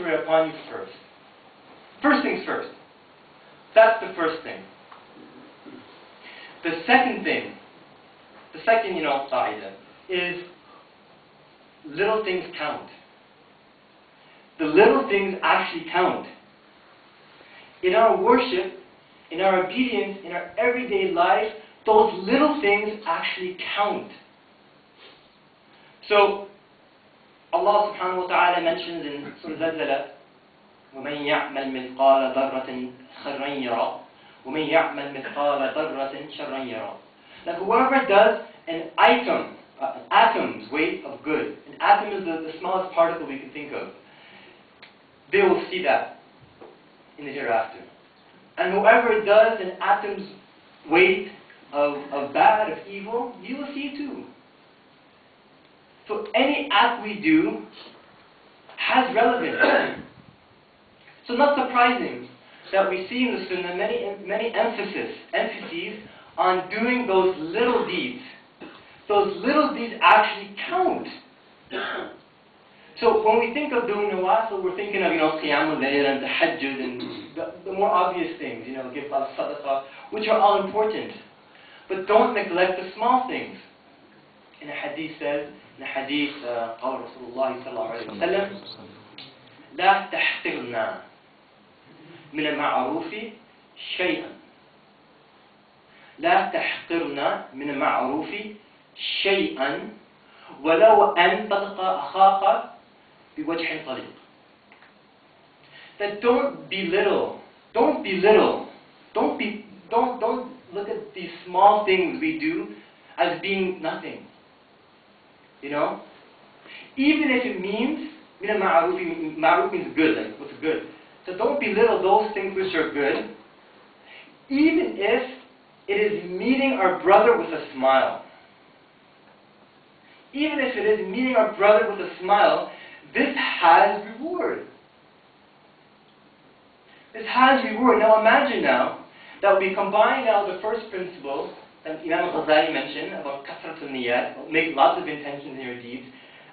favor upon you first. First things first. That's the first thing. The second thing, qaida, is little things count. The little things actually count. In our worship, in our obedience, in our everyday life, those little things actually count. So, Allah subhanahu wa ta'ala mentions in Surah Zalzala, وَمَنْ يَعْمَلْ مِثْقَالَ ذَرَّةٍ خَيْرًا يَرَى وَمَنْ يَعْمَلْ مِثْقَالَ ذَرَّةٍ شَرًّا يَرَى. That whoever does an atom's weight of good, an atom is the smallest particle we can think of, they will see that in the hereafter. And whoever does an atom's weight of bad, of evil, you will see too. So any act we do has relevance. So not surprising that we see in the Sunnah many emphases on doing those little deeds. Those little deeds actually count. So when we think of doing nawafil, we're thinking of, qiyamul layl and tahajjud and the more obvious things, give sadaqah, which are all important. But don't neglect the small things. In a hadith says, قال رسول الله صلى الله عليه وسلم لا تحقرنا من المعروف شيئا لا تحقرنا من المعروف شيئا ولو أن تلقى أخاك بوجه طليق. That don't belittle. Don't look at these small things we do as being nothing. Even if it means, ma'ruf means good, like what's good. So don't belittle those things which are good, even if it is meeting our brother with a smile. Even if it is meeting our brother with a smile, this has reward. This has reward. Now imagine now that we combine now the first principle that Imam Ghazali mentioned about kasratul niyat, make lots of intentions in your deeds,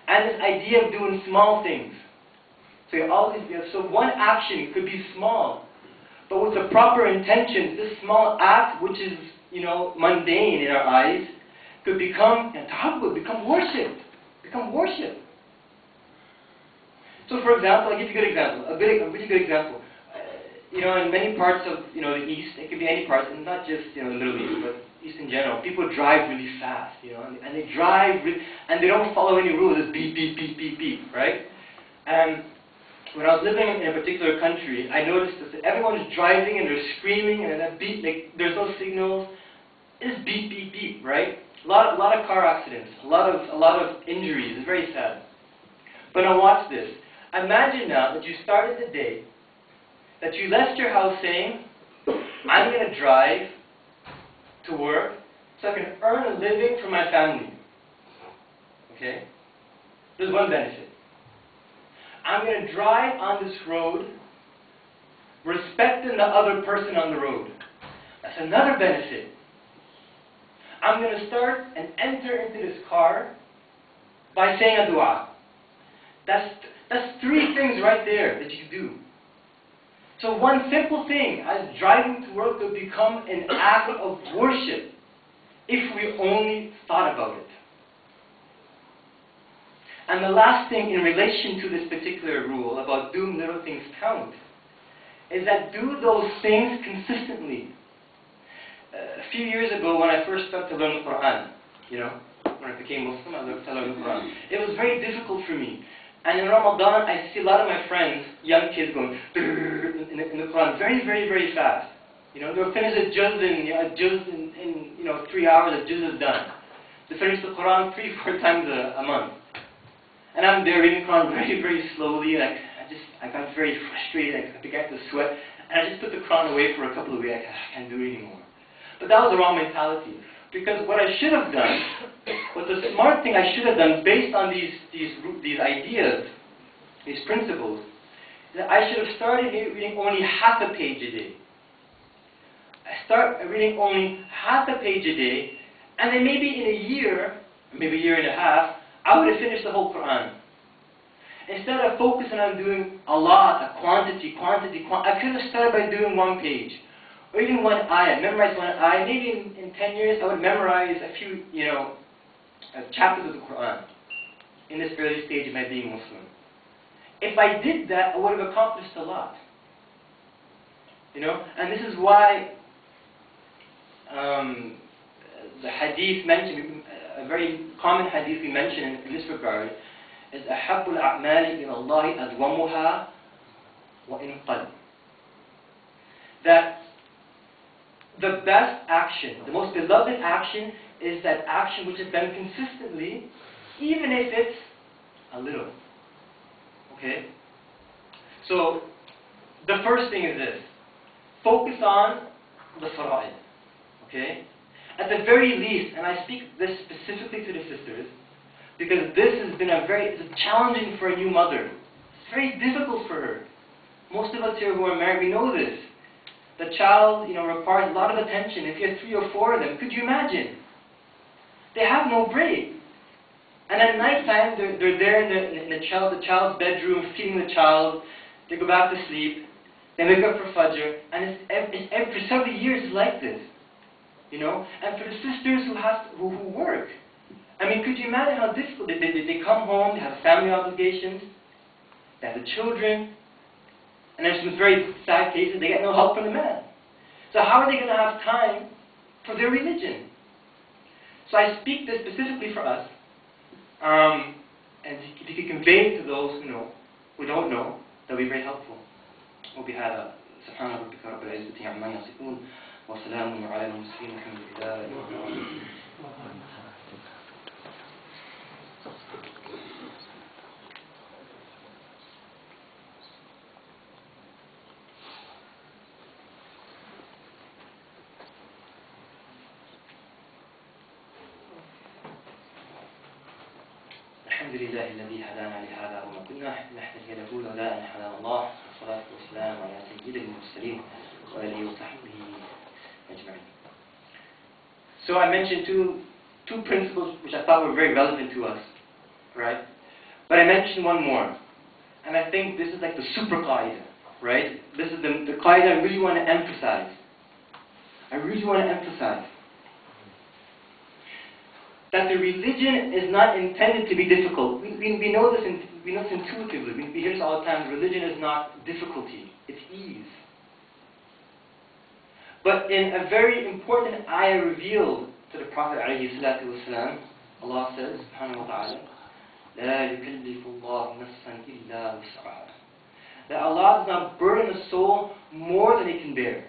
and this idea of doing small things. So one action could be small, but with the proper intentions, this small act, which is mundane in our eyes, could become tahabbud, become worship. So for example, I'll give you a really good example. In many parts of the East, it could be any parts, and not just the Middle East, but East in general, people drive really fast, and they drive and they don't follow any rules. It's beep, beep, beep, beep, beep, right? And when I was living in a particular country, I noticed that everyone is driving and they're screaming and that beep, there's no signals. It's beep, beep, beep, right? A lot of car accidents, a lot of injuries. It's very sad. But now watch this. Imagine now that you started the day, that you left your house saying, I'm going to drive to work so I can earn a living for my family. Okay? There's one benefit. I'm going to drive on this road respecting the other person on the road. That's another benefit. I'm going to start and enter into this car by saying a dua. That's three things right there that you can do. So one simple thing as driving to work could become an act of worship if we only thought about it. And the last thing in relation to this particular rule about doing little things count is that do those things consistently. A few years ago when I first started to learn the Quran, when I became Muslim, I learned to learn the Quran. It was very difficult for me. And in Ramadan, I see a lot of my friends, young kids, going in the Quran very, very, very fast. They'll finish a juz in 3 hours. A juz is done. They finish the Quran 3-4 times a month. And I'm there reading the Quran very, very slowly. And I got very frustrated. I began to sweat. And I just put the Quran away for a couple of weeks. I can't do it anymore. But that was the wrong mentality. Because what I should have done, what the smart thing I should have done based on these ideas, these principles, is that I should have started reading only half a page a day. I start reading only half a page a day, and then maybe in a year, maybe a year and a half, I would have finished the whole Quran. Instead of focusing on doing a lot, a quantity, I could have started by doing one page. Or even one ayah, memorize one ayah. Maybe in 10 years I would memorize a few, chapters of the Quran in this early stage of my being Muslim. If I did that, I would have accomplished a lot. And this is why the hadith mentioned, a very common hadith we mention in this regard, is أَحَبُّ الْأَعْمَالِ إِلَى اللَّهِ أَدْوَمُهَا وَإِنْ قَلَّ. That the best action, the most beloved action, is that action which is done consistently, even if it's a little. Okay? So, the first thing is this. Focus on the fara'id. Okay? At the very least, and I speak this specifically to the sisters, because this has been it's challenging for a new mother. It's very difficult for her. Most of us here who are married, we know this. The child, requires a lot of attention. If you have 3 or 4 of them, could you imagine? They have no break. And at night time, they're there in the child's bedroom, feeding the child. They go back to sleep. They wake up for Fajr. And for several years it's like this. And for the sisters who work, could you imagine how difficult they come home, they have family obligations, they have the children, and there's some very sad cases, they get no help from the man. So how are they going to have time for their religion? So I speak this specifically for us, and if you could convey it to those who don't know, that would be very helpful. وبهذا سبحان ربك رب العزة عما يصفون وسلام على المرسلين والحمد لله رب العالمين. الحمد لله الذي هدانا لهذا وما كنا نهتدي لولا أن هدانا الله والصلاة والسلام على سيد المرسلين وآله وصحبه أجمعين. So I mentioned two principles which I thought were very relevant to us, right? But I mentioned one more, and I think this is like the super qaida, right? This is the qaida I really want to emphasize. That the religion is not intended to be difficult. We know this intuitively. We hear this all the time. Religion is not difficulty. It's ease. But in a very important ayah revealed to the Prophet ﷺ, Allah says, subhanahu wa ta'ala, لا يكلف الله نفسا إلا وسعها. That Allah does not burden a soul more than it can bear.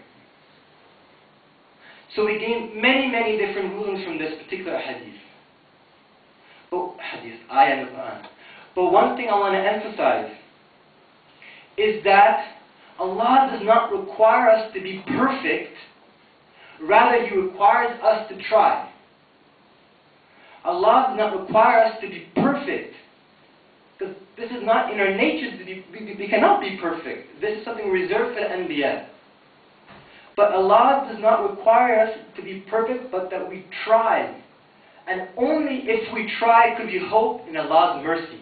So we gain many different rulings from this particular hadith. Ayah in the Quran. But one thing I want to emphasize is that Allah does not require us to be perfect, rather He requires us to try. Allah does not require us to be perfect, because this is not in our nature to be, we cannot be perfect. This is something reserved for the Anbiya. But Allah does not require us to be perfect, but that we try. And only if we try could we hope in Allah's mercy.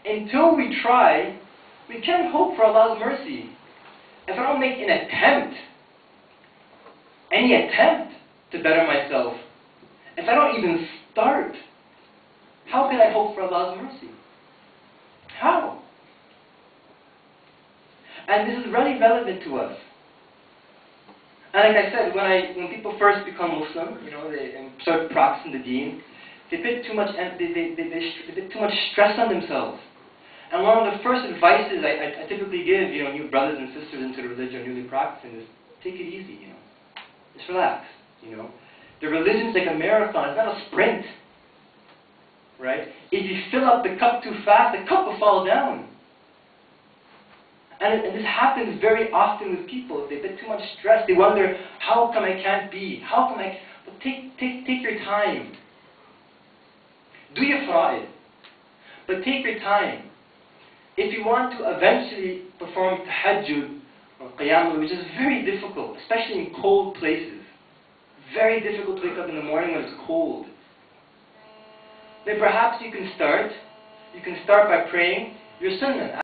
Until we try, we can't hope for Allah's mercy. If I don't make an attempt, any attempt to better myself, if I don't even start, how can I hope for Allah's mercy? How? And this is really relevant to us. And like I said, when people first become Muslim, they start practicing the deen, they put too much stress on themselves. And one of the first advices I typically give, new brothers and sisters into the religion, newly practicing, is take it easy, Just relax, The religion's like a marathon, it's not a sprint, right? If you fill up the cup too fast, the cup will fall down. And this happens very often with people. They get too much stress. They wonder, how come I can't be? How come I... But take your time. Do your fara'id. But take your time. If you want to eventually perform tahajjud or qiyam, which is very difficult, especially in cold places. Very difficult to wake up in the morning when it's cold. Then perhaps you can start, you can start by praying your sunnah.